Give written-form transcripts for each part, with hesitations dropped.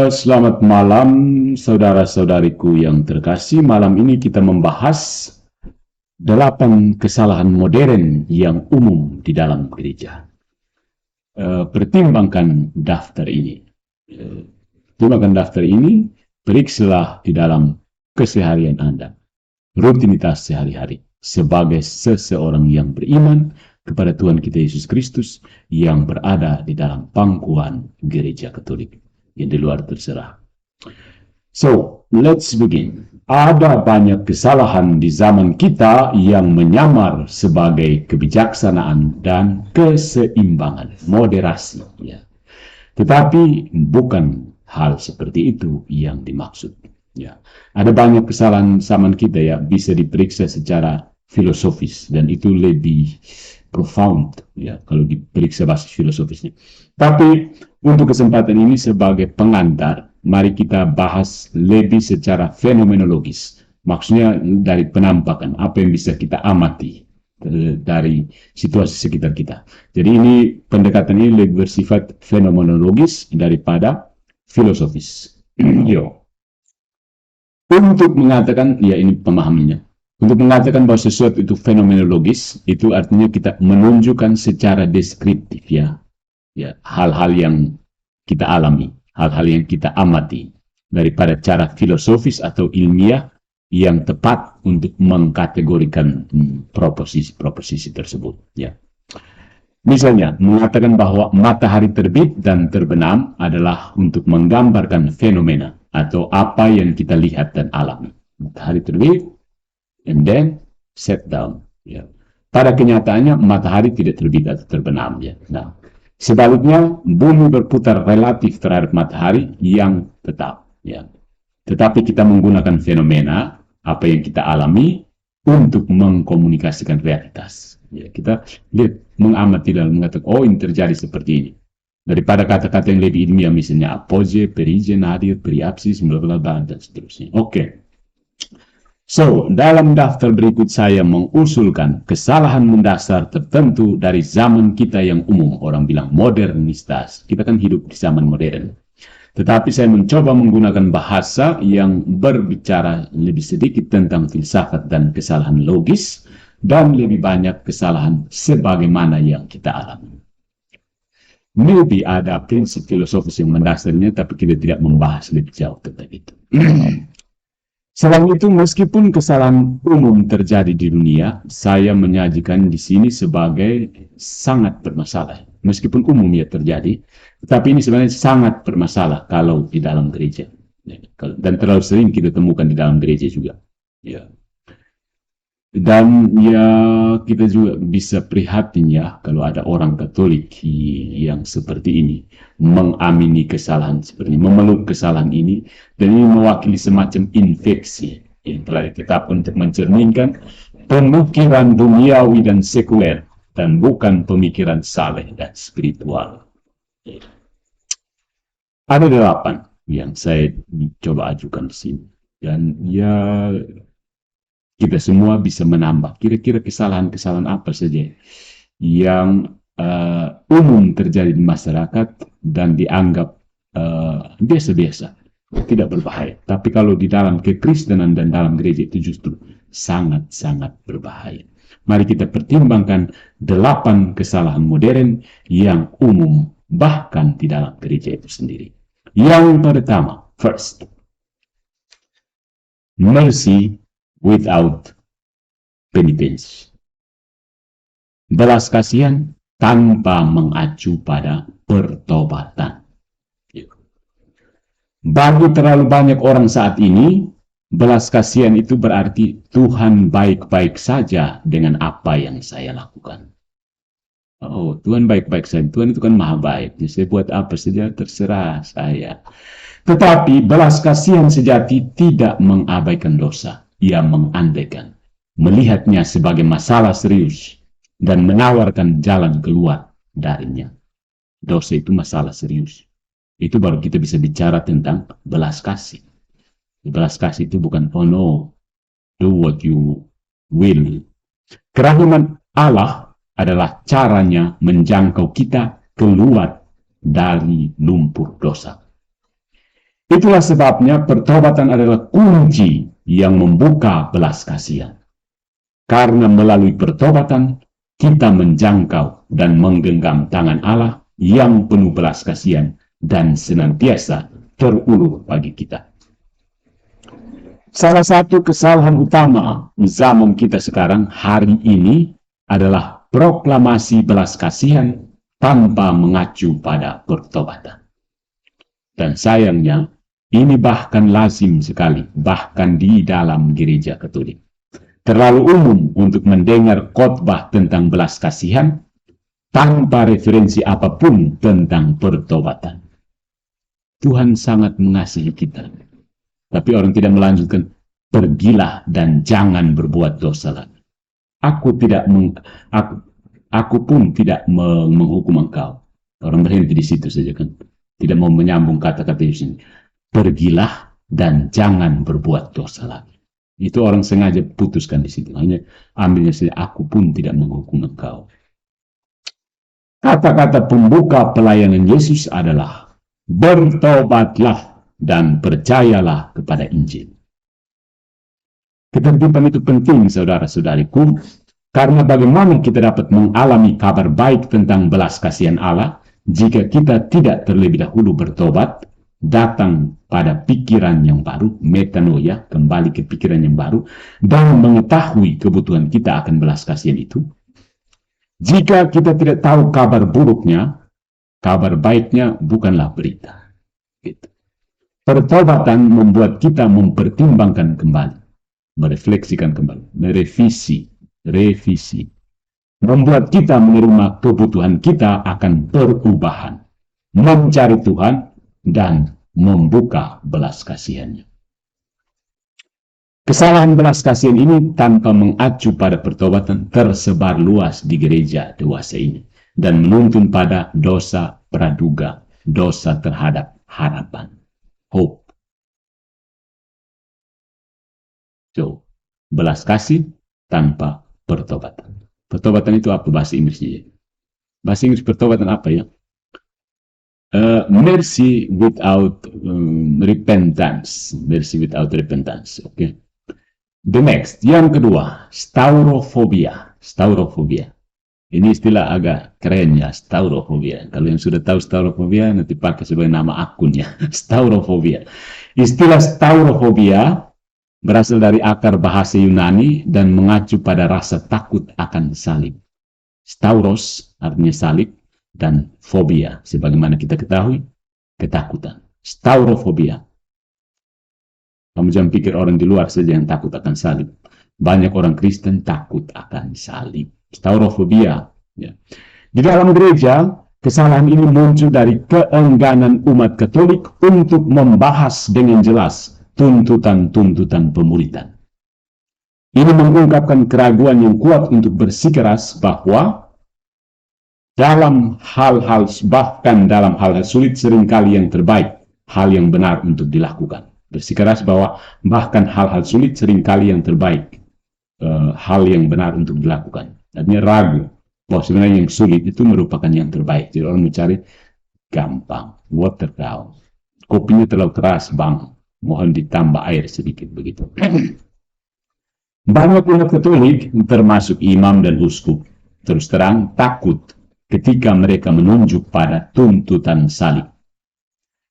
Selamat malam, saudara-saudariku yang terkasih. Malam ini kita membahas 8 kesalahan modern yang umum di dalam gereja. Pertimbangkan daftar ini. Pertimbangkan daftar ini, periksalah di dalam keseharian Anda, rutinitas sehari-hari, sebagai seseorang yang beriman kepada Tuhan kita Yesus Kristus yang berada di dalam pangkuan gereja Katolik. Yang di luar terserah. So, let's begin. Ada banyak kesalahan di zaman kita yang menyamar sebagai kebijaksanaan dan keseimbangan, moderasi. Ya. Tetapi bukan hal seperti itu yang dimaksud. Ya. Ada banyak kesalahan zaman kita ya bisa diperiksa secara filosofis dan itu lebih profound ya kalau diperiksa basis filosofisnya. Tapi untuk kesempatan ini sebagai pengantar, mari kita bahas lebih secara fenomenologis. Maksudnya dari penampakan, apa yang bisa kita amati dari situasi sekitar kita. Jadi ini pendekatan ini lebih bersifat fenomenologis daripada filosofis. Yo. Untuk mengatakan, ya ini pemahamannya. Untuk mengatakan bahwa sesuatu itu fenomenologis, itu artinya kita menunjukkan secara deskriptif ya hal-hal yang kita alami, hal-hal yang kita amati, daripada cara filosofis atau ilmiah yang tepat untuk mengkategorikan proposisi tersebut. Ya. Misalnya, mengatakan bahwa matahari terbit dan terbenam adalah untuk menggambarkan fenomena atau apa yang kita lihat dan alami. Matahari terbit, and then set down. Ya. Pada kenyataannya, matahari tidak terbit atau terbenam. Ya. Nah, sebaliknya, bumi berputar relatif terhadap matahari yang tetap. Ya. Tetapi kita menggunakan fenomena, apa yang kita alami, untuk mengkomunikasikan realitas. Ya, kita lihat, mengamati dan mengatakan, oh ini terjadi seperti ini. Daripada kata-kata yang lebih ilmiah, misalnya apoge, perige, nadir, periapsis, blablabla, dan seterusnya. Oke. So, dalam daftar berikut saya mengusulkan kesalahan mendasar tertentu dari zaman kita yang umum. Orang bilang modernitas. Kita kan hidup di zaman modern. Tetapi saya mencoba menggunakan bahasa yang berbicara lebih sedikit tentang filsafat dan kesalahan logis, dan lebih banyak kesalahan sebagaimana yang kita alami. Maybe ada prinsip filosofis yang mendasarnya, tapi kita tidak membahas lebih jauh tentang itu. Selain itu, meskipun kesalahan umum terjadi di dunia, saya menyajikan di sini sebagai sangat bermasalah. Meskipun umum ya terjadi, tetapi ini sebenarnya sangat bermasalah kalau di dalam gereja. Dan terlalu sering kita temukan di dalam gereja juga. Ya. Dan ya kita juga bisa prihatin ya kalau ada orang Katolik yang seperti ini mengamini kesalahan seperti ini, memeluk kesalahan ini, dan ini mewakili semacam infeksi yang telah ditetapkan untuk mencerminkan pemikiran duniawi dan sekuler dan bukan pemikiran saleh dan spiritual. Ada 8 yang saya coba ajukan di sini, dan ya kita semua bisa menambah kira-kira kesalahan-kesalahan apa saja yang umum terjadi di masyarakat dan dianggap biasa-biasa, tidak berbahaya. Tapi kalau di dalam kekristenan dan dalam gereja itu justru sangat-sangat berbahaya. Mari kita pertimbangkan 8 kesalahan modern yang umum bahkan di dalam gereja itu sendiri. Yang pertama, first, mercy without penitence. Belas kasihan tanpa mengacu pada pertobatan. Bagi terlalu banyak orang saat ini, belas kasihan itu berarti Tuhan baik-baik saja dengan apa yang saya lakukan. Oh, Tuhan baik-baik saja. Tuhan itu kan maha baik. Jadi saya buat apa saja terserah saya. Tetapi belas kasihan sejati tidak mengabaikan dosa. Ia mengandaikan, melihatnya sebagai masalah serius, dan menawarkan jalan keluar darinya. Dosa itu masalah serius. Itu baru kita bisa bicara tentang belas kasih. Belas kasih itu bukan, oh no, do what you will. Kerahiman Allah adalah caranya menjangkau kita keluar dari lumpur dosa. Itulah sebabnya pertobatan adalah kunci yang membuka belas kasihan. Karena melalui pertobatan, kita menjangkau dan menggenggam tangan Allah yang penuh belas kasihan dan senantiasa terulur bagi kita. Salah satu kesalahan utama zaman kita sekarang hari ini adalah proklamasi belas kasihan tanpa mengacu pada pertobatan. Dan sayangnya, ini bahkan lazim sekali, bahkan di dalam gereja Katolik. Terlalu umum untuk mendengar khotbah tentang belas kasihan tanpa referensi apapun tentang pertobatan. Tuhan sangat mengasihi kita, tapi orang tidak melanjutkan, pergilah dan jangan berbuat dosa lagi. Aku pun tidak menghukum engkau. Orang berhenti di situ saja kan. Tidak mau menyambung kata-kata di sini. Pergilah dan jangan berbuat dosa lagi. Itu orang sengaja putuskan di situ. Hanya ambilnya saja, aku pun tidak menghukum engkau. Kata-kata pembuka pelayanan Yesus adalah, bertobatlah dan percayalah kepada Injil. Ketertiban itu penting, saudara-saudariku, karena bagaimana kita dapat mengalami kabar baik tentang belas kasihan Allah jika kita tidak terlebih dahulu bertobat, datang pada pikiran yang baru, metanoia, kembali ke pikiran yang baru, dan mengetahui kebutuhan kita akan belas kasihan itu. Jika kita tidak tahu kabar buruknya, kabar baiknya bukanlah berita. Gitu. Pertobatan membuat kita mempertimbangkan kembali, merefleksikan kembali, merevisi, revisi. Membuat kita menerima kebutuhan kita akan perubahan, mencari Tuhan, dan membuka belas kasihannya. Kesalahan belas kasihan ini tanpa mengacu pada pertobatan tersebar luas di gereja dewasa ini dan menuntun pada dosa praduga, dosa terhadap harapan, hope. So, belas kasih tanpa pertobatan. Pertobatan itu apa bahasa Inggrisnya? Bahasa Inggris pertobatan apa ya? Mercy without repentance. Mercy without repentance. Oke. Okay. The next, yang kedua, staurofobia. Staurofobia. Ini istilah agak keren ya, staurofobia. Kalau yang sudah tahu staurofobia, nanti pakai sebagai nama akunnya. Staurofobia. Istilah staurofobia berasal dari akar bahasa Yunani dan mengacu pada rasa takut akan salib. Stauros artinya salib, dan fobia, sebagaimana kita ketahui, ketakutan. Staurofobia. Kamu jangan pikir orang di luar saja yang takut akan salib. Banyak orang Kristen takut akan salib. Staurofobia. Ya. Di dalam gereja, kesalahan ini muncul dari keengganan umat Katolik untuk membahas dengan jelas tuntutan-tuntutan pemuridan. Ini mengungkapkan keraguan yang kuat untuk bersikeras bahwa bahkan dalam hal-hal sulit seringkali yang terbaik, hal yang benar untuk dilakukan. Bersikeras bahwa bahkan hal-hal sulit seringkali yang terbaik, hal yang benar untuk dilakukan. Artinya ragu bahwa sebenarnya yang sulit itu merupakan yang terbaik. Jadi orang mencari gampang, water down. Kopinya terlalu keras, bang, mohon ditambah air sedikit begitu. Banyak umat Katolik, termasuk imam dan uskup, terus terang takut ketika mereka menunjuk pada tuntutan salib.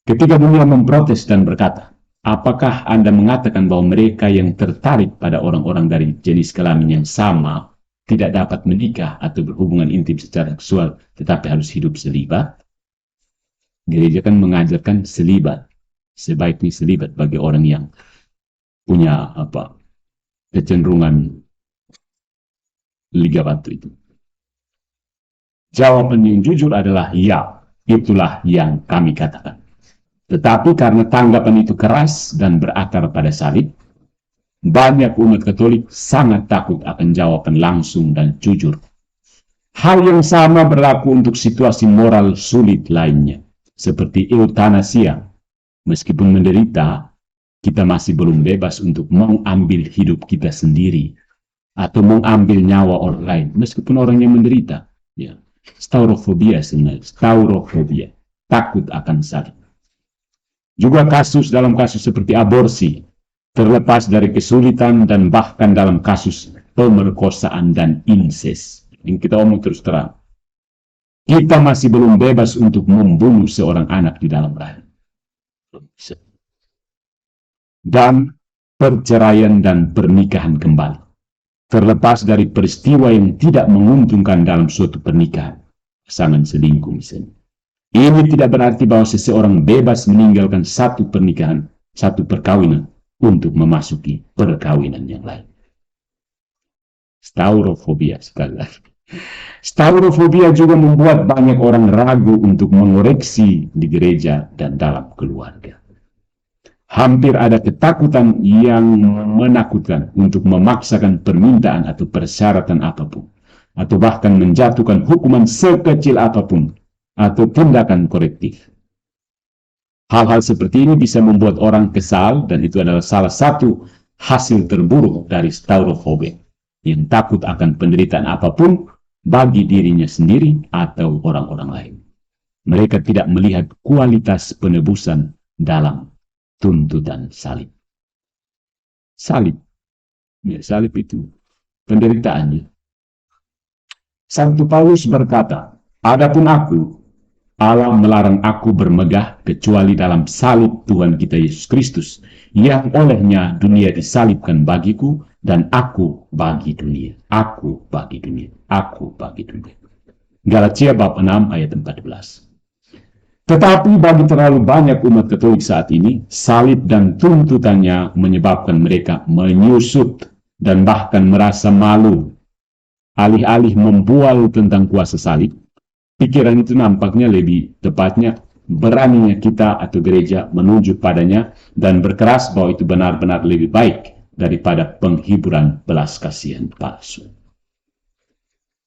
Ketika dunia memprotes dan berkata, apakah Anda mengatakan bahwa mereka yang tertarik pada orang-orang dari jenis kelamin yang sama tidak dapat menikah atau berhubungan intim secara seksual tetapi harus hidup selibat? Gereja kan mengajarkan selibat, sebaiknya selibat bagi orang yang punya kecenderungan liga batu itu. Jawaban yang jujur adalah ya, itulah yang kami katakan. Tetapi karena tanggapan itu keras dan berakar pada salib, banyak umat Katolik sangat takut akan jawaban langsung dan jujur. Hal yang sama berlaku untuk situasi moral sulit lainnya, seperti eutanasia. Meskipun menderita, kita masih belum bebas untuk mengambil hidup kita sendiri atau mengambil nyawa orang lain, meskipun orang yang menderita. Ya. Staurofobia sebenarnya, staurofobia, takut akan salib. Juga dalam kasus seperti aborsi, terlepas dari kesulitan dan bahkan dalam kasus pemerkosaan dan incest. Yang kita omong terus terang. Kita masih belum bebas untuk membunuh seorang anak di dalam rahim. Dan perceraian dan pernikahan kembali. Terlepas dari peristiwa yang tidak menguntungkan dalam suatu pernikahan. Pasangan selingkuh misalnya. Ini tidak berarti bahwa seseorang bebas meninggalkan satu pernikahan, satu perkawinan, untuk memasuki perkawinan yang lain. Staurofobia sekali lagi. Staurofobia juga membuat banyak orang ragu untuk mengoreksi di gereja dan dalam keluarga. Hampir ada ketakutan yang menakutkan untuk memaksakan permintaan atau persyaratan apapun, atau bahkan menjatuhkan hukuman sekecil apapun, atau tindakan korektif. Hal-hal seperti ini bisa membuat orang kesal, dan itu adalah salah satu hasil terburuk dari staurofobia, yang takut akan penderitaan apapun bagi dirinya sendiri atau orang-orang lain. Mereka tidak melihat kualitas penebusan dalam tuntutan salib. Salib. Ya, salib itu penderitaannya. Santo Paulus berkata, "Adapun aku, Allah melarang aku bermegah kecuali dalam salib Tuhan kita Yesus Kristus, yang olehnya dunia disalibkan bagiku, dan aku bagi dunia. Aku bagi dunia. Aku bagi dunia." Galatia bab 6 ayat 14. Tetapi bagi terlalu banyak umat Katolik saat ini, salib dan tuntutannya menyebabkan mereka menyusut dan bahkan merasa malu. Alih-alih membual tentang kuasa salib, pikiran itu nampaknya lebih tepatnya beraninya kita atau gereja menunjuk padanya dan berkeras bahwa itu benar-benar lebih baik daripada penghiburan belas kasihan palsu.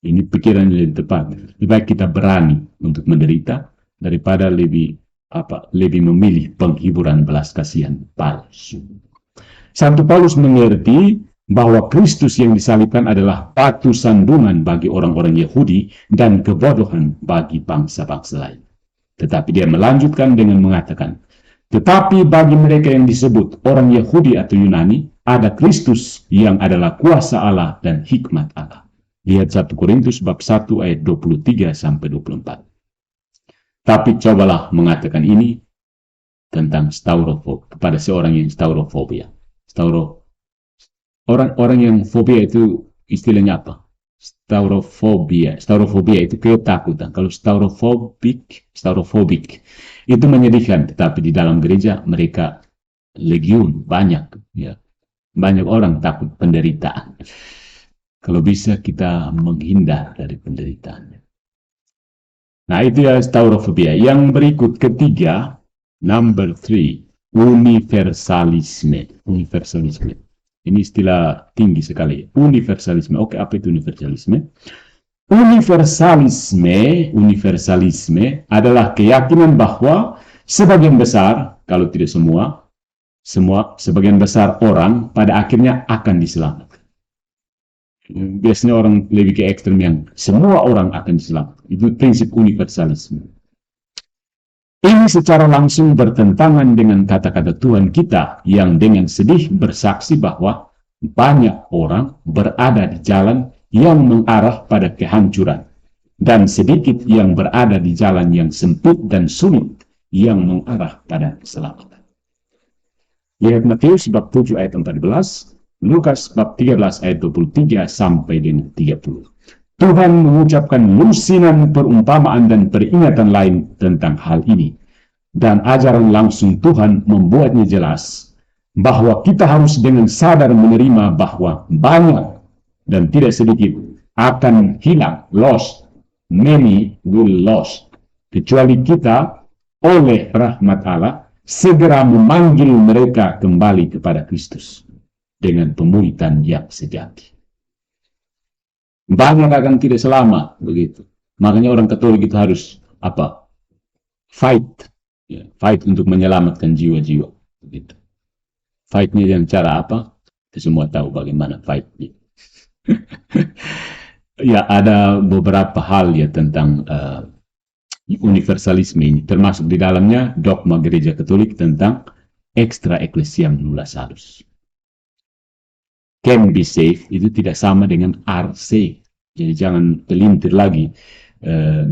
Ini pikiran yang lebih tepat. Lebih baik kita berani untuk menderita daripada lebih memilih penghiburan belas kasihan palsu. Santo Paulus mengerti bahwa Kristus yang disalibkan adalah batu sandungan bagi orang-orang Yahudi dan kebodohan bagi bangsa-bangsa lain. Tetapi dia melanjutkan dengan mengatakan, tetapi bagi mereka yang disebut orang Yahudi atau Yunani, ada Kristus yang adalah kuasa Allah dan hikmat Allah. Lihat 1 Korintus bab 1 ayat 23-24. Tapi cobalah mengatakan ini tentang staurofobia kepada seorang yang staurofobia. Orang yang fobia itu istilahnya apa? Staurofobia itu ketakutan. Kalau staurofobik itu menyedihkan. Tetapi di dalam gereja mereka legiun, banyak. Ya. Banyak orang takut penderitaan. Kalau bisa kita menghindar dari penderitaan. Nah, itu ya staurofobia. Yang berikut ketiga, number 3, universalisme. Universalisme. Ini istilah tinggi sekali. Universalisme. Oke, apa itu universalisme? Universalisme adalah keyakinan bahwa sebagian besar, kalau tidak semua, sebagian besar orang pada akhirnya akan diselamatkan. Biasanya orang lebih ke ekstrem yang semua orang akan diselamatkan. Itu prinsip universalisme. Ini secara langsung bertentangan dengan kata-kata Tuhan kita yang dengan sedih bersaksi bahwa banyak orang berada di jalan yang mengarah pada kehancuran dan sedikit yang berada di jalan yang sempit dan sulit yang mengarah pada keselamatan. Lihat Matius bab 7 ayat 14, Lukas bab 13 ayat 23 sampai dengan 30. Tuhan mengucapkan lusinan perumpamaan dan peringatan lain tentang hal ini. Dan ajaran langsung Tuhan membuatnya jelas bahwa kita harus dengan sadar menerima bahwa banyak dan tidak sedikit akan hilang, lost. Many will lost. Kecuali kita oleh rahmat Allah segera memanggil mereka kembali kepada Kristus dengan pemuritan yang sejati. Banyak akan tidak selamat begitu. Makanya orang Katolik itu harus fight, ya, fight untuk menyelamatkan jiwa-jiwa begitu. Fightnya dengan cara apa? Kita semua tahu bagaimana fightnya. Ya, ada beberapa hal ya tentang universalisme ini, termasuk di dalamnya dogma gereja Katolik tentang extra ecclesiam nulla salus. Can be saved itu tidak sama dengan are saved. Jadi jangan pelintir lagi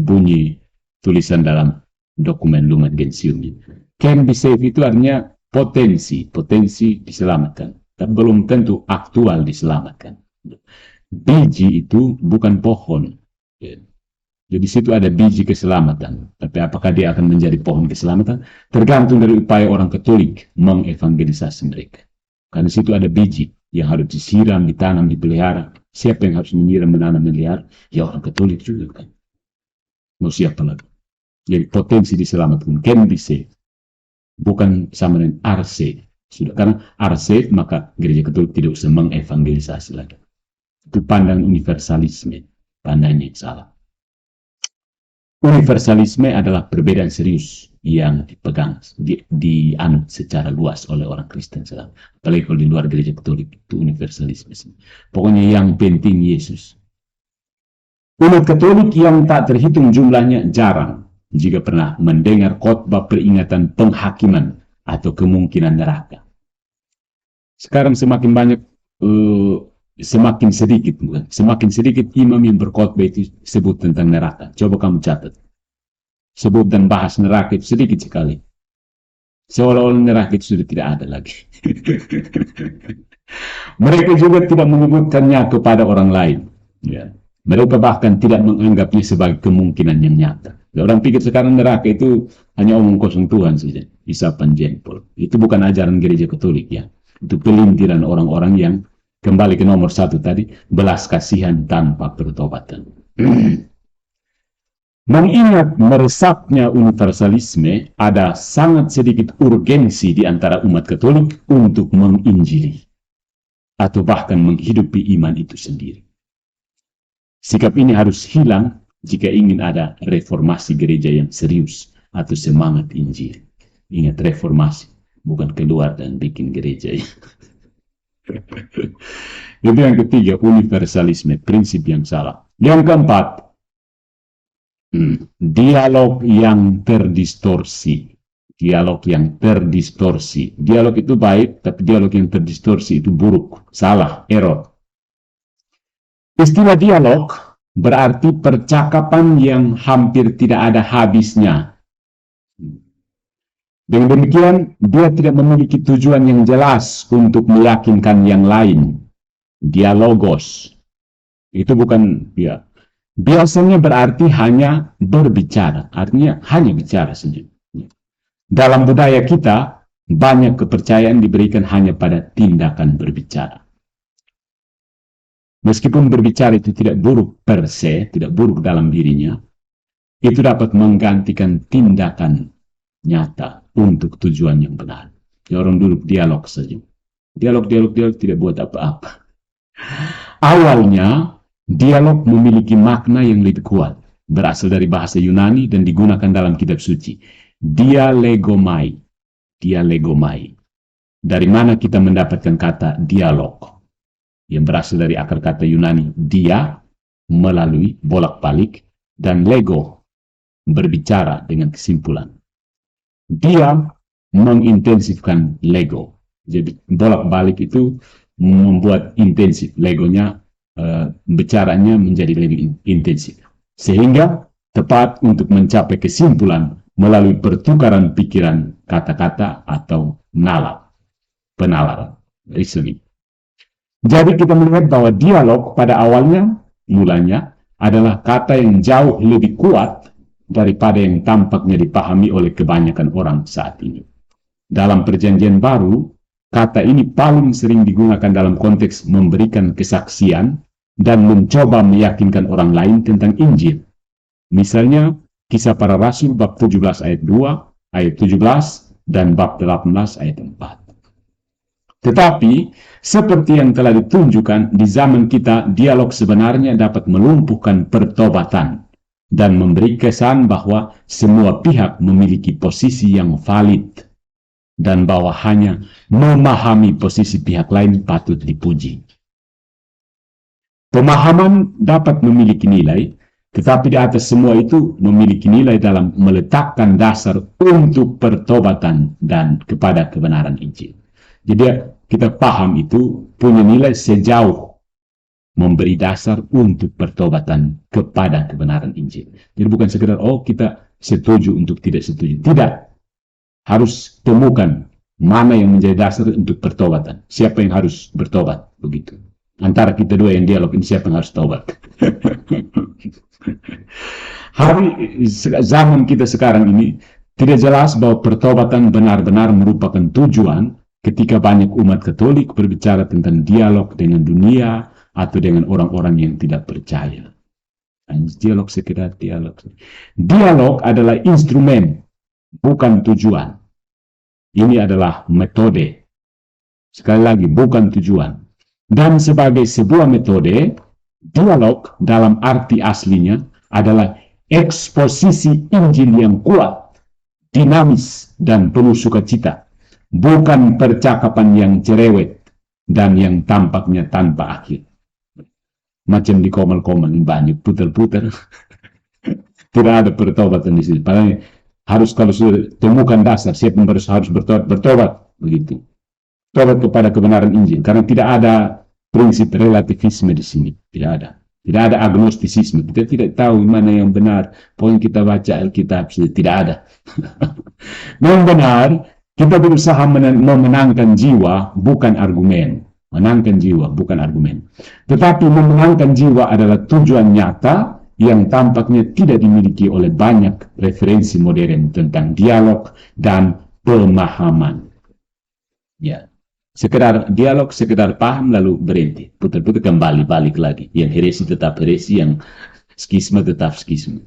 bunyi tulisan dalam dokumen Lumen Gentium ini. Can be saved itu artinya potensi diselamatkan, tapi belum tentu aktual diselamatkan. Biji itu bukan pohon. Jadi situ ada biji keselamatan, tapi apakah dia akan menjadi pohon keselamatan? Tergantung dari upaya orang Katolik mengevangelisasi mereka. Karena situ ada biji yang harus disiram, ditanam, dipelihara. Siapa yang harus menyiram, menanam, melihara? Ya orang Katolik juga kan. Mau siapa lagi? Jadi potensi diselamatkan, can be saved. Bukan sama dengan are saved. Sudah, karena are saved, maka gereja Katolik tidak usah mengevangelisasi lagi. Itu pandang universalisme, pandangnya yang salah. Universalisme adalah perbedaan serius yang dipegang, dianut secara luas oleh orang Kristen sekarang. Apalagi kalau di luar gereja Katolik, itu universalisme. Pokoknya yang penting Yesus. Umat Katolik yang tak terhitung jumlahnya jarang jika pernah mendengar khotbah peringatan penghakiman atau kemungkinan neraka. Sekarang semakin banyak, semakin sedikit imam yang berkhotbah itu sebut tentang neraka. Coba kamu catat. Sebut dan bahas neraka itu sedikit sekali. Seolah-olah neraka itu sudah tidak ada lagi. Mereka juga tidak menyebutkannya kepada orang lain. Ya. Mereka bahkan tidak menganggapnya sebagai kemungkinan yang nyata. Orang pikir sekarang neraka itu hanya omong kosong Tuhan saja. Isapan jempol. Itu bukan ajaran gereja Katolik ya. Itu pelintiran orang-orang yang kembali ke nomor 1 tadi, belas kasihan tanpa pertobatan. Mengingat meresapnya universalisme, ada sangat sedikit urgensi di antara umat Katolik untuk menginjili atau bahkan menghidupi iman itu sendiri. Sikap ini harus hilang jika ingin ada reformasi gereja yang serius atau semangat Injil. Ingat, reformasi, bukan keluar dan bikin gereja. Itu yang ketiga, universalisme, prinsip yang salah. Yang keempat, dialog yang terdistorsi. Dialog yang terdistorsi. Dialog itu baik, tapi dialog yang terdistorsi itu buruk, salah, error. Istilah dialog berarti percakapan yang hampir tidak ada habisnya. Dengan demikian, dia tidak memiliki tujuan yang jelas untuk meyakinkan yang lain. Dialogos. Itu bukan, ya. Biasanya berarti hanya berbicara. Artinya hanya bicara saja. Dalam budaya kita, banyak kepercayaan diberikan hanya pada tindakan berbicara. Meskipun berbicara itu tidak buruk per se, tidak buruk dalam dirinya, itu dapat menggantikan tindakan nyata untuk tujuan yang benar. Ya, orang dulu dialog saja. Dialog tidak buat apa-apa. Awalnya, dialog memiliki makna yang lebih kuat. Berasal dari bahasa Yunani dan digunakan dalam kitab suci. Dialegomai. Dialegomai. Dari mana kita mendapatkan kata dialog? Yang berasal dari akar kata Yunani dia, melalui, bolak-balik, dan lego, berbicara dengan kesimpulan. Dia mengintensifkan lego. Jadi bolak-balik itu membuat intensif. Legonya, bicaranya menjadi lebih intensif. Sehingga tepat untuk mencapai kesimpulan melalui pertukaran pikiran, kata-kata, atau nalar. Penalaran. Reasoning. Jadi kita melihat bahwa dialog pada mulanya adalah kata yang jauh lebih kuat daripada yang tampaknya dipahami oleh kebanyakan orang saat ini. Dalam Perjanjian Baru, kata ini paling sering digunakan dalam konteks memberikan kesaksian dan mencoba meyakinkan orang lain tentang Injil. Misalnya, Kisah Para Rasul bab 17 ayat 2, ayat 17, dan bab 18 ayat 4. Tetapi, seperti yang telah ditunjukkan di zaman kita, dialog sebenarnya dapat melumpuhkan pertobatan dan memberi kesan bahwa semua pihak memiliki posisi yang valid dan bahwa hanya memahami posisi pihak lain patut dipuji. Pemahaman dapat memiliki nilai, Tetapi di atas semua itu memiliki nilai dalam meletakkan dasar untuk pertobatan dan kepada kebenaran Injil. Jadi kita paham itu punya nilai sejauh memberi dasar untuk pertobatan kepada kebenaran Injil. Jadi bukan sekedar, oh kita setuju untuk tidak setuju. Tidak. Harus temukan mana yang menjadi dasar untuk pertobatan. Siapa yang harus bertobat. Begitu. Antara kita dua yang dialog ini, siapa yang harus tobat. Zaman kita sekarang ini tidak jelas bahwa pertobatan benar-benar merupakan tujuan ketika banyak umat Katolik berbicara tentang dialog dengan dunia atau dengan orang-orang yang tidak percaya. Dialog sekedar dialog. Dialog adalah instrumen, bukan tujuan. Ini adalah metode. Sekali lagi, bukan tujuan. Dan sebagai sebuah metode, dialog dalam arti aslinya adalah eksposisi Injil yang kuat, dinamis, dan penuh sukacita. Bukan percakapan yang cerewet dan yang tampaknya tanpa akhir. Macam di komal-komal banyak putar-putar. Tidak ada pertobatan di sini. Padahal harus, kalau sudah temukan dasar, siapa yang harus bertobat, begitu. Tobat kepada kebenaran Injil. Karena tidak ada prinsip relativisme di sini. Tidak ada. Tidak ada agnostisisme. Kita tidak tahu mana yang benar. Pokoknya kita baca Alkitab. Tidak ada. Yang benar, kita berusaha memenangkan jiwa, bukan argumen. Menangkan jiwa, bukan argumen. Tetapi memenangkan jiwa adalah tujuan nyata yang tampaknya tidak dimiliki oleh banyak referensi modern tentang dialog dan pemahaman. Ya, sekedar dialog, sekedar paham lalu berhenti, putar-putar kembali balik lagi. Yang heresi tetap heresi, yang skisma tetap skisma.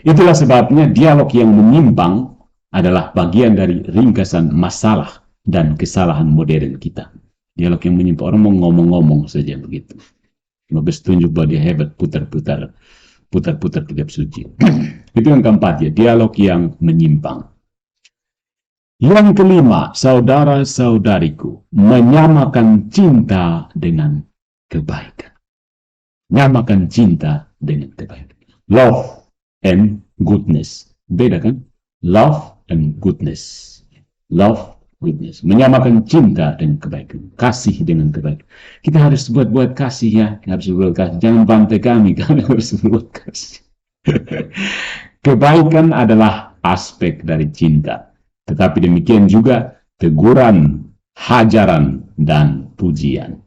Itulah sebabnya dialog yang menyimpang adalah bagian dari ringkasan masalah dan kesalahan modern kita. Dialog yang menyimpang, orang mau ngomong-ngomong saja begitu. Habis tunjuk bahwa dia hebat, putar-putar kitab suci. Itu yang keempat ya, dialog yang menyimpang. Yang kelima, saudara-saudariku, menyamakan cinta dengan kebaikan. Nyamakan cinta dengan kebaikan. Love and goodness. Beda kan? Love and goodness. Love, goodness. Menyamakan cinta dengan kebaikan. Kasih dengan kebaikan. Kita harus buat kasih ya. Harus buat kasih. Jangan bantai kami harus buat kasih. Kebaikan adalah aspek dari cinta. Tetapi demikian juga teguran, hajaran, dan pujian.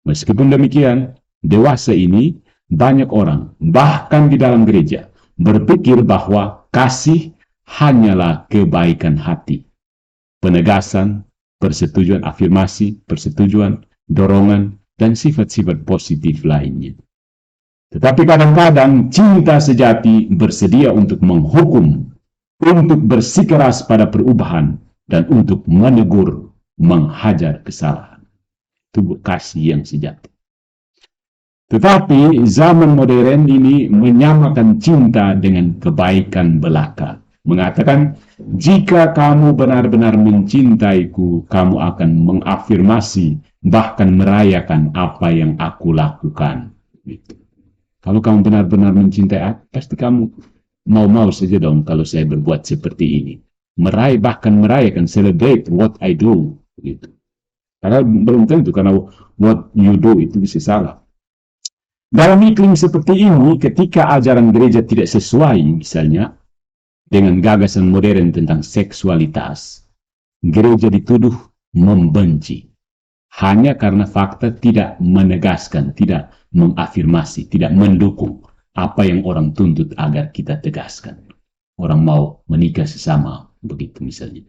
Meskipun demikian, dewasa ini banyak orang, bahkan di dalam gereja, berpikir bahwa kasih hanyalah kebaikan hati. Penegasan, persetujuan afirmasi, persetujuan, dorongan, dan sifat-sifat positif lainnya. Tetapi kadang-kadang cinta sejati bersedia untuk menghukum, untuk bersikeras pada perubahan, dan untuk menegur, menghajar kesalahan. Itu kasih yang sejati. Tetapi zaman modern ini menyamakan cinta dengan kebaikan belaka. Mengatakan, jika kamu benar-benar mencintaiku, kamu akan mengafirmasi, bahkan merayakan apa yang aku lakukan. Gitu. Kalau kamu benar-benar mencintai aku, pasti kamu mau-mau saja dong kalau saya berbuat seperti ini. Bahkan merayakan, celebrate what I do. Gitu. Karena belum tentu, karena what you do itu bisa salah. Dalam iklim seperti ini, ketika ajaran gereja tidak sesuai, misalnya, dengan gagasan modern tentang seksualitas, gereja dituduh membenci. Hanya karena fakta tidak menegaskan, tidak mengafirmasi, tidak mendukung apa yang orang tuntut agar kita tegaskan. Orang mau menikah sesama, begitu misalnya.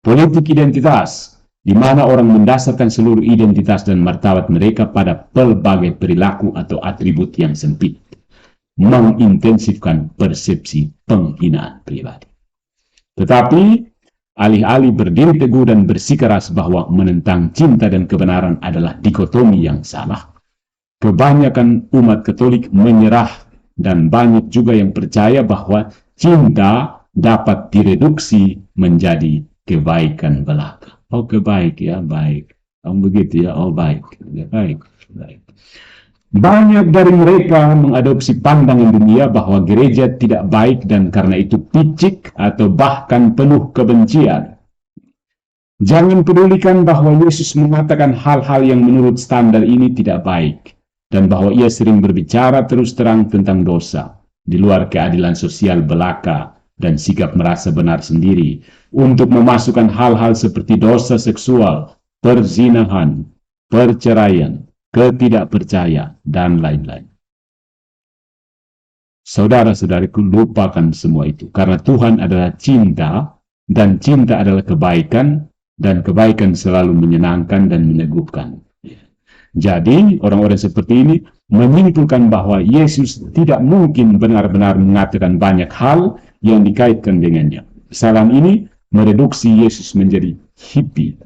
Politik identitas, di mana orang mendasarkan seluruh identitas dan martabat mereka pada pelbagai perilaku atau atribut yang sempit, mengintensifkan persepsi penghinaan pribadi. Tetapi, alih-alih berdiri teguh dan bersikeras bahwa menentang cinta dan kebenaran adalah dikotomi yang salah, kebanyakan umat Katolik menyerah dan banyak juga yang percaya bahwa cinta dapat direduksi menjadi kebaikan belaka. Oh, kebaik ya, baik. Oh, begitu ya, oh baik. Ya, baik. Banyak dari mereka mengadopsi pandangan dunia bahwa gereja tidak baik dan karena itu picik atau bahkan penuh kebencian. Jangan pedulikan bahwa Yesus mengatakan hal-hal yang menurut standar ini tidak baik, dan bahwa ia sering berbicara terus terang tentang dosa, di luar keadilan sosial belaka, dan sikap merasa benar sendiri, untuk memasukkan hal-hal seperti dosa seksual, perzinahan, perceraian, ketidakpercaya, dan lain-lain. Saudara-saudariku, lupakan semua itu, karena Tuhan adalah cinta, dan cinta adalah kebaikan, dan kebaikan selalu menyenangkan dan meneguhkan. Jadi, orang-orang seperti ini menyimpulkan bahwa Yesus tidak mungkin benar-benar mengatakan banyak hal yang dikaitkan dengannya. Kesalahan ini mereduksi Yesus menjadi hippie.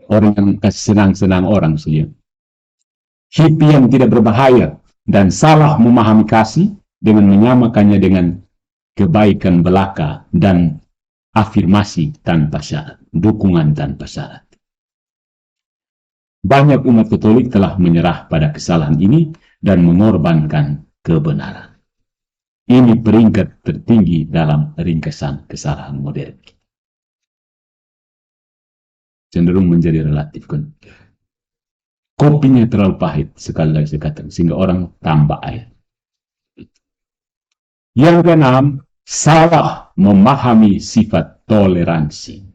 Orang yang kasih senang-senang orang saja. Hippie yang tidak berbahaya dan salah memahami kasih dengan menyamakannya dengan kebaikan belaka dan afirmasi tanpa syarat, dukungan tanpa syarat. Banyak umat Katolik telah menyerah pada kesalahan ini dan mengorbankan kebenaran. Ini peringkat tertinggi dalam ringkasan kesalahan modern. Cenderung menjadi relatif kan. Kopinya terlalu pahit, sekali lagi saya katakan, sehingga orang tambah air. Yang keenam, salah memahami sifat toleransi.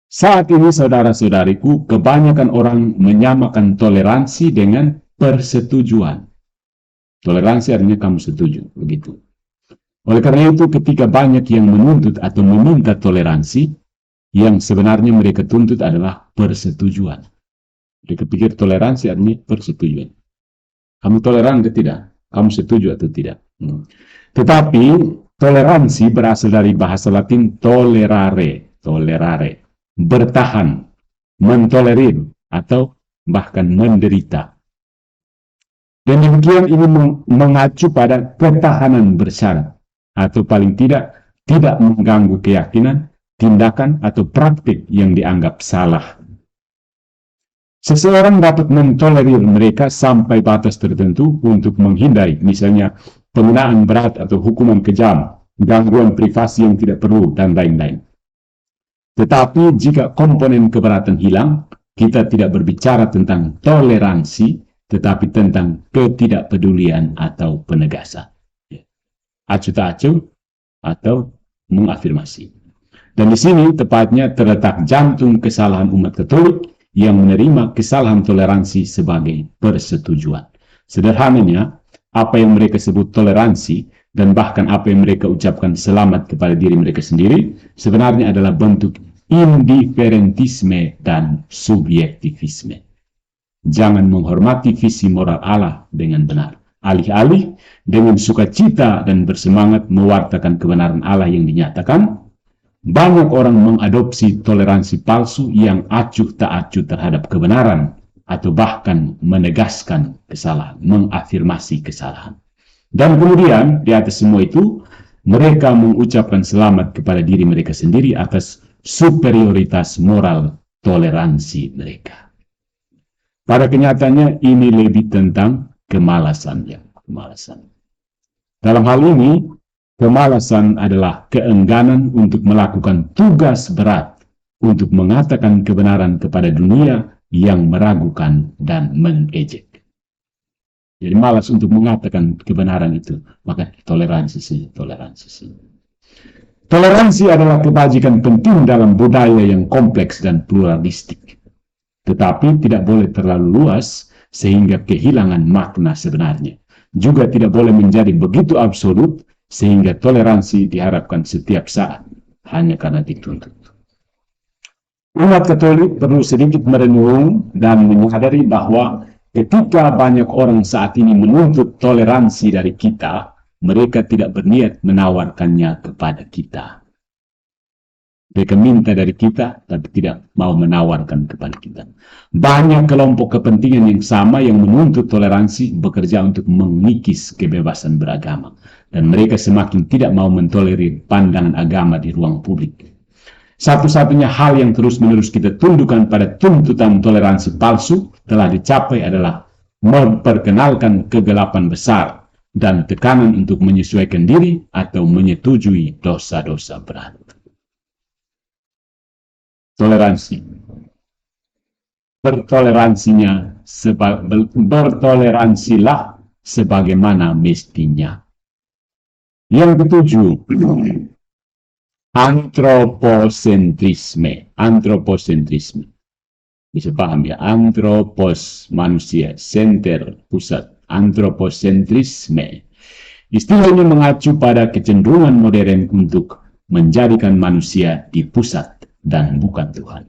Saat ini, saudara-saudariku, kebanyakan orang menyamakan toleransi dengan persetujuan. Toleransi artinya kamu setuju, begitu. Oleh karena itu, ketika banyak yang menuntut atau meminta toleransi, yang sebenarnya mereka tuntut adalah persetujuan. Mereka pikir toleransi artinya persetujuan. Kamu toleran atau tidak? Kamu setuju atau tidak? Tetapi toleransi berasal dari bahasa Latin tolerare, bertahan, mentolerir, atau bahkan menderita. Dan demikian ini mengacu pada ketahanan bersyarat, atau paling tidak mengganggu keyakinan, tindakan, atau praktik yang dianggap salah. Seseorang dapat mentolerir mereka sampai batas tertentu untuk menghindari, misalnya penghinaan berat atau hukuman kejam, gangguan privasi yang tidak perlu, dan lain-lain. Tetapi jika komponen keberatan hilang, kita tidak berbicara tentang toleransi, tetapi tentang ketidakpedulian atau penegasan. Acuh tak acuh atau mengafirmasi. Dan di sini tepatnya terletak jantung kesalahan umat Katolik yang menerima kesalahan toleransi sebagai persetujuan. Sederhananya, apa yang mereka sebut toleransi dan bahkan apa yang mereka ucapkan selamat kepada diri mereka sendiri sebenarnya adalah bentuk indiferentisme dan subjektivisme. Jangan menghormati visi moral Allah dengan benar. Alih-alih dengan sukacita dan bersemangat mewartakan kebenaran Allah yang dinyatakan, banyak orang mengadopsi toleransi palsu yang acuh tak acuh terhadap kebenaran atau bahkan menegaskan kesalahan, mengafirmasi kesalahan. Dan kemudian di atas semua itu, mereka mengucapkan selamat kepada diri mereka sendiri atas superioritas moral toleransi mereka. Pada kenyataannya ini lebih tentang kemalasan. Dalam hal ini, kemalasan adalah keengganan untuk melakukan tugas berat untuk mengatakan kebenaran kepada dunia yang meragukan dan mengejek. Jadi malas untuk mengatakan kebenaran itu, maka toleransi saja. Toleransi adalah kebajikan penting dalam budaya yang kompleks dan pluralistik. Tetapi tidak boleh terlalu luas sehingga kehilangan makna sebenarnya. Juga tidak boleh menjadi begitu absolut sehingga toleransi diharapkan setiap saat hanya karena dituntut. Umat Katolik perlu sedikit merenung dan menyadari bahwa ketika banyak orang saat ini menuntut toleransi dari kita, mereka tidak berniat menawarkannya kepada kita. Mereka minta dari kita, tapi tidak mau menawarkan kepada kita. Banyak kelompok kepentingan yang sama yang menuntut toleransi bekerja untuk mengikis kebebasan beragama. Dan mereka semakin tidak mau mentolerir pandangan agama di ruang publik. Satu-satunya hal yang terus-menerus kita tundukkan pada tuntutan toleransi palsu telah dicapai adalah memperkenalkan kegelapan besar dan tekanan untuk menyesuaikan diri atau menyetujui dosa-dosa berat. Toleransi. Bertoleransilah sebagaimana mestinya. Yang ketujuh, antroposentrisme. Bisa paham ya, antropos manusia, center pusat, antroposentrisme. Istilah ini mengacu pada kecenderungan modern untuk menjadikan manusia di pusat dan bukan Tuhan.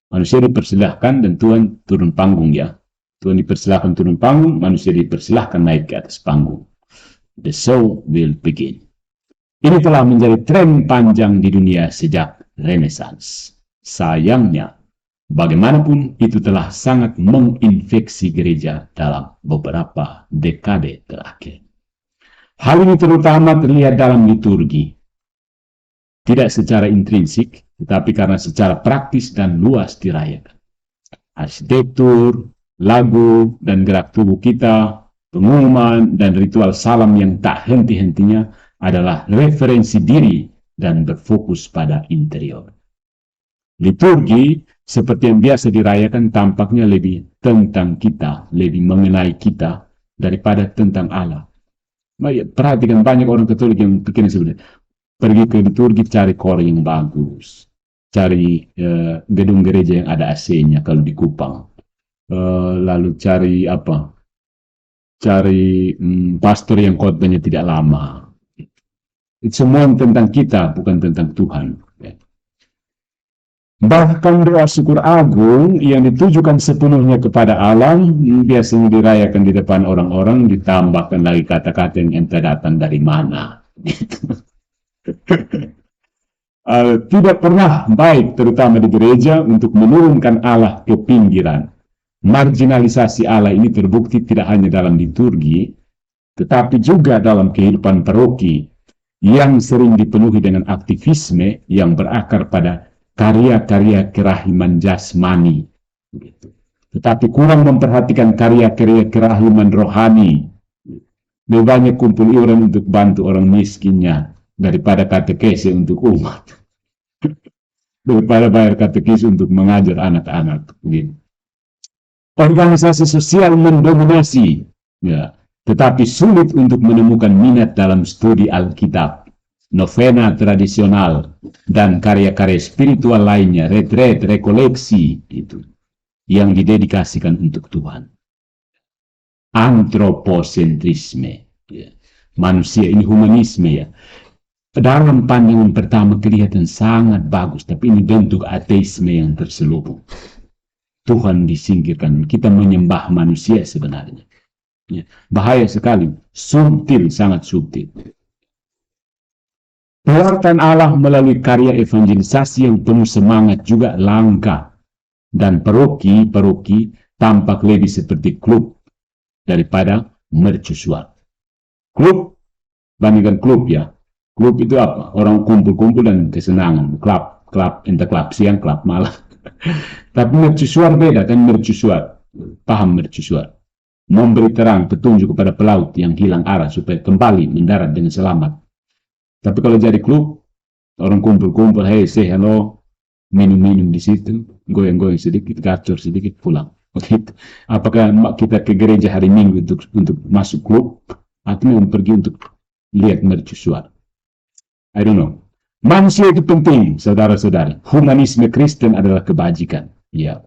Manusia dipersilahkan dan Tuhan turun panggung ya. Tuhan dipersilahkan turun panggung, manusia dipersilahkan naik ke atas panggung. The show will begin. Ini telah menjadi tren panjang di dunia sejak Renaissance. Sayangnya, bagaimanapun itu telah sangat menginfeksi gereja dalam beberapa dekade terakhir. Hal ini terutama terlihat dalam liturgi. Tidak secara intrinsik, tetapi karena secara praktis dan luas dirayakan. Arsitektur, lagu, dan gerak tubuh kita, pengumuman, dan ritual salam yang tak henti-hentinya adalah referensi diri dan berfokus pada interior. Liturgi, seperti yang biasa dirayakan, tampaknya lebih tentang kita, lebih mengenai kita, daripada tentang Allah. Perhatikan banyak orang Katolik yang begini sebenarnya. Pergi ke liturgi cari kor yang bagus, cari gedung gereja yang ada AC-nya kalau di Kupang, lalu cari apa? Cari pastor yang khotbahnya tidak lama. Itu semua tentang kita, bukan tentang Tuhan. Bahkan doa syukur agung yang ditujukan sepenuhnya kepada Allah biasanya dirayakan di depan orang-orang, ditambahkan lagi kata-kata yang entah datang dari mana. Tidak pernah baik, terutama di gereja, untuk menurunkan Allah ke pinggiran. Marginalisasi Allah ini terbukti tidak hanya dalam liturgi, tetapi juga dalam kehidupan paroki yang sering dipenuhi dengan aktivisme yang berakar pada karya-karya kerahiman jasmani. Tetapi kurang memperhatikan karya-karya kerahiman rohani. Lebih banyak kumpul iuran untuk bantu orang miskinnya daripada katekesi untuk umat, daripada bayar katekesi untuk mengajar anak-anak. Organisasi sosial mendominasi, ya, tetapi sulit untuk menemukan minat dalam studi Alkitab, novena tradisional, dan karya-karya spiritual lainnya, retret, rekoleksi, itu yang didedikasikan untuk Tuhan. Antroposentrisme, ya. Manusia ini humanisme ya. Dalam pandangan pertama kelihatan sangat bagus, tapi ini bentuk ateisme yang terselubung. Tuhan disingkirkan, kita menyembah manusia sebenarnya. Ya, bahaya sekali, subtil, sangat subtil. Pewartaan Allah melalui karya evangelisasi yang penuh semangat juga langka. Dan paroki tampak lebih seperti klub daripada mercusuar. Klub, bandingkan klub ya. Klub itu apa? Orang kumpul-kumpul dan kesenangan. Klub, entah klub siang, klub malam. Tapi mercusuar beda kan, mercusuar. Paham mercusuar? Memberi terang, petunjuk kepada pelaut yang hilang arah supaya kembali mendarat dengan selamat. Tapi kalau jadi klub, orang kumpul-kumpul, hey, say hello, minum-minum di situ, goyang-goyang sedikit, gacor sedikit, pulang. Begitu. Apakah kita ke gereja hari Minggu untuk masuk klub, atau mau pergi untuk lihat mercusuar? I don't know. Manusia itu penting, saudara-saudari. Humanisme Kristen adalah kebajikan. Ya.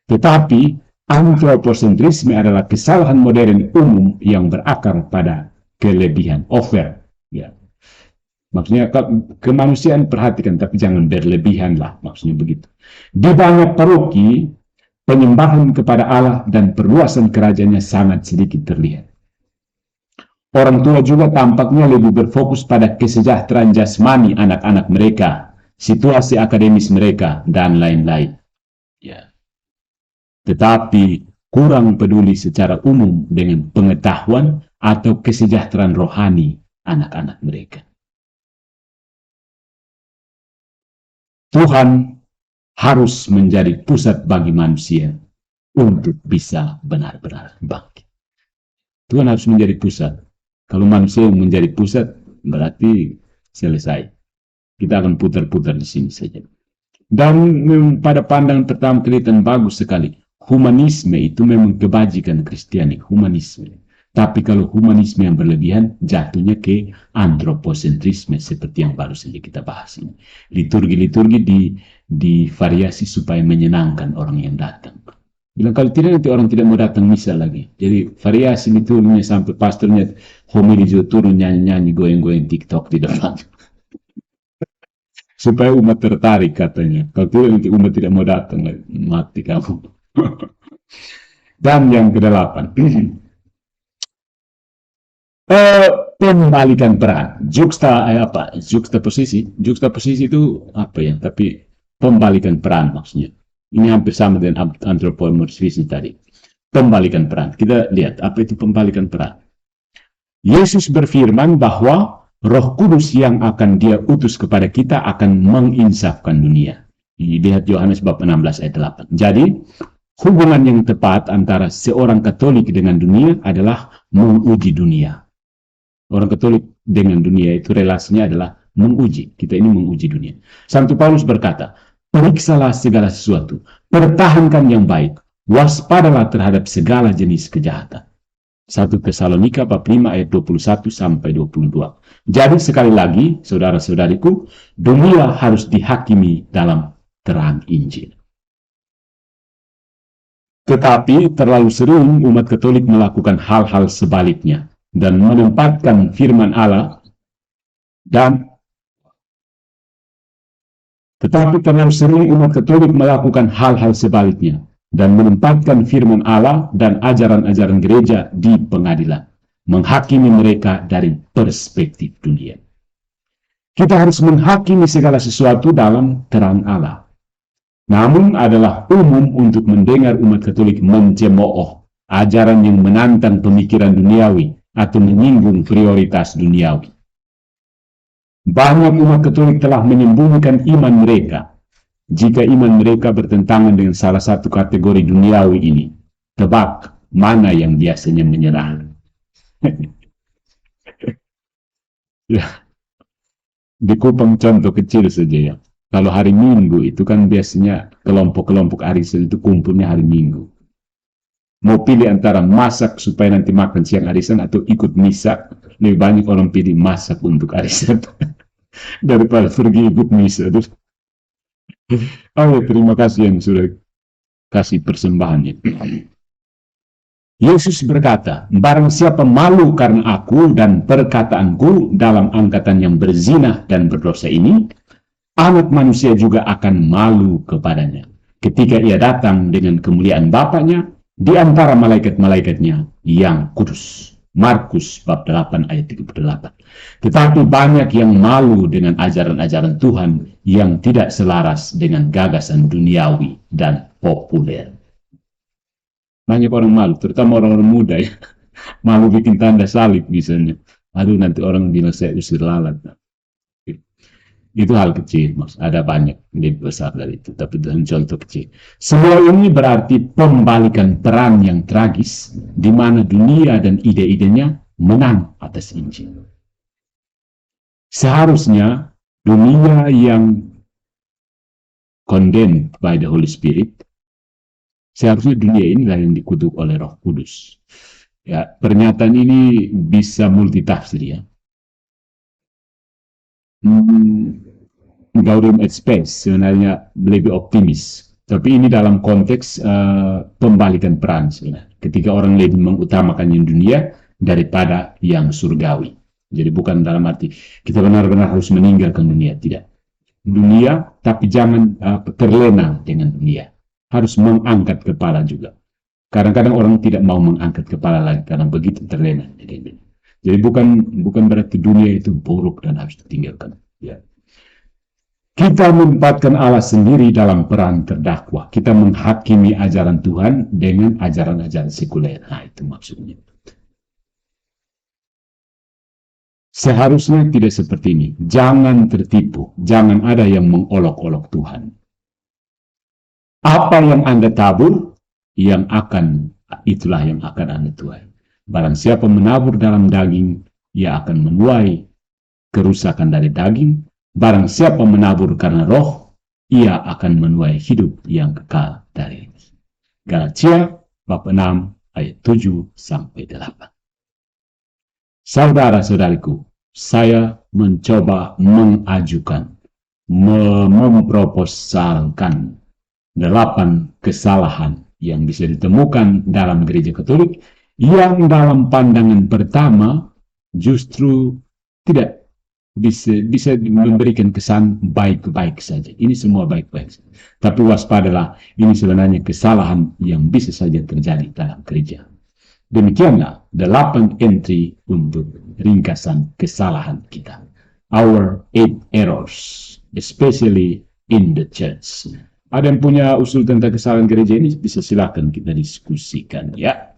Tetapi antroposentrisme adalah kesalahan modern umum yang berakar pada kelebihan, over. Ya. Maksudnya kemanusiaan perhatikan, tapi jangan berlebihan lah. Maksudnya begitu. Di banyak paroki, penyembahan kepada Allah dan perluasan kerajaannya sangat sedikit terlihat. Orang tua juga tampaknya lebih berfokus pada kesejahteraan jasmani anak-anak mereka, situasi akademis mereka, dan lain-lain. Ya. Tetapi kurang peduli secara umum dengan pengetahuan atau kesejahteraan rohani anak-anak mereka. Tuhan harus menjadi pusat bagi manusia untuk bisa benar-benar bangkit. Tuhan harus menjadi pusat. Kalau manusia yang menjadi pusat, berarti selesai. Kita akan putar-putar di sini saja. Dan pada pandangan pertama kelihatan bagus sekali. Humanisme itu memang kebajikan Kristiani, humanisme. Tapi kalau humanisme yang berlebihan, jatuhnya ke antroposentrisme seperti yang baru saja kita bahas ini. Liturgi-liturgi divariasi supaya menyenangkan orang yang datang. Bilang kalau tidak nanti orang tidak mau datang misa lagi. Jadi variasi liturginya sampai pastornya homili juga turun nyanyi-nyanyi goyang-goyang TikTok di depan. Supaya umat tertarik katanya. Kalau tidak nanti umat tidak mau datang lagi. Mati kamu. Dan yang kedelapan. Pembalikan peran. Juxtaposisi. Juxtaposisi itu apa ya? Tapi pembalikan peran maksudnya. Ini hampir sama dengan antropomorfisme tadi. Pembalikan peran. Kita lihat apa itu pembalikan peran. Yesus berfirman bahwa Roh Kudus yang akan Dia utus kepada kita akan menginsafkan dunia. Lihat Yohanes bab 16 ayat 8. Jadi, hubungan yang tepat antara seorang Katolik dengan dunia adalah menguji dunia. Orang Katolik dengan dunia itu relasinya adalah menguji. Kita ini menguji dunia. Santo Paulus berkata, periksalah segala sesuatu, pertahankan yang baik, waspadalah terhadap segala jenis kejahatan. 1 Tesalonika bab 5 ayat 21 sampai 22. Jadi sekali lagi, saudara-saudariku, dunia harus dihakimi dalam terang Injil. Tetapi terlalu sering umat Katolik melakukan hal-hal sebaliknya dan menempatkan firman Allah tetapi terlalu sering umat Katolik melakukan hal-hal sebaliknya dan menempatkan firman Allah dan ajaran-ajaran gereja di pengadilan, menghakimi mereka dari perspektif dunia. Kita harus menghakimi segala sesuatu dalam terang Allah. Namun adalah umum untuk mendengar umat Katolik mencemooh ajaran yang menantang pemikiran duniawi atau menyinggung prioritas duniawi. Banyak umat Katolik telah menyembunyikan iman mereka. Jika iman mereka bertentangan dengan salah satu kategori duniawi ini, tebak mana yang biasanya menyerah. Ya, di Kupang contoh kecil saja ya. Kalau hari Minggu itu kan biasanya kelompok-kelompok arisan itu kumpulnya hari Minggu. Mau pilih antara masak supaya nanti makan siang arisan atau ikut misa, lebih banyak orang pilih masak untuk arisan daripada pergi ikut misa. Oh, terima kasih yang sudah kasih persembahannya. Yesus berkata, barang siapa malu karena aku dan perkataanku dalam angkatan yang berzina dan berdosa ini, anak manusia juga akan malu kepadanya ketika ia datang dengan kemuliaan Bapaknya di antara malaikat-malaikatnya yang kudus. Markus bab 8 ayat 38. Tetapi banyak yang malu dengan ajaran-ajaran Tuhan yang tidak selaras dengan gagasan duniawi dan populer. Banyak orang malu, terutama orang-orang muda ya. Malu bikin tanda salib misalnya. Aduh, nanti orang bilang saya usir lalat. Itu hal kecil, Mas. Ada banyak lebih besar dari itu, tapi dalam contoh kecil. Semua ini berarti pembalikan peran yang tragis, di mana dunia dan ide-idenya menang atas Injil. Seharusnya dunia yang condemned by the Holy Spirit, seharusnya dunia inilah yang dikutuk oleh Roh Kudus. Ya, pernyataan ini bisa multitafsir ya. Gaudium et Spes sebenarnya lebih optimis, tapi ini dalam konteks pembalikan peran sebenarnya. Ketika orang lebih mengutamakan yang dunia daripada yang surgawi. Jadi bukan dalam arti kita benar-benar harus meninggalkan dunia, tidak. Dunia, tapi jangan terlena dengan dunia. Harus mengangkat kepala juga. Kadang-kadang orang tidak mau mengangkat kepala lagi karena begitu terlena. Jadi bukan berarti dunia itu buruk dan harus ditinggalkan. Ya. Kita menempatkan Allah sendiri dalam peran terdakwa. Kita menghakimi ajaran Tuhan dengan ajaran-ajaran sekuler. Nah, itu maksudnya. Seharusnya tidak seperti ini. Jangan tertipu. Jangan ada yang mengolok-olok Tuhan. Apa yang Anda tabur, itulah yang akan Anda tuai. Barang siapa menabur dalam daging, ia akan menuai kerusakan dari daging. Barang siapa menabur karena roh, ia akan menuai hidup yang kekal dari ini. Galatia bab 6 ayat 7 sampai 8. Saudara-saudariku, saya mencoba mengajukan, memproposalkan 8 kesalahan yang bisa ditemukan dalam gereja Katolik yang dalam pandangan pertama justru tidak bisa memberikan kesan baik-baik saja. Ini semua baik-baik saja. Tapi waspadalah, ini sebenarnya kesalahan yang bisa saja terjadi dalam gereja. Demikianlah 8 entry untuk ringkasan kesalahan kita. Our 8 errors, especially in the church. Ada yang punya usul tentang kesalahan gereja ini, bisa silakan kita diskusikan ya.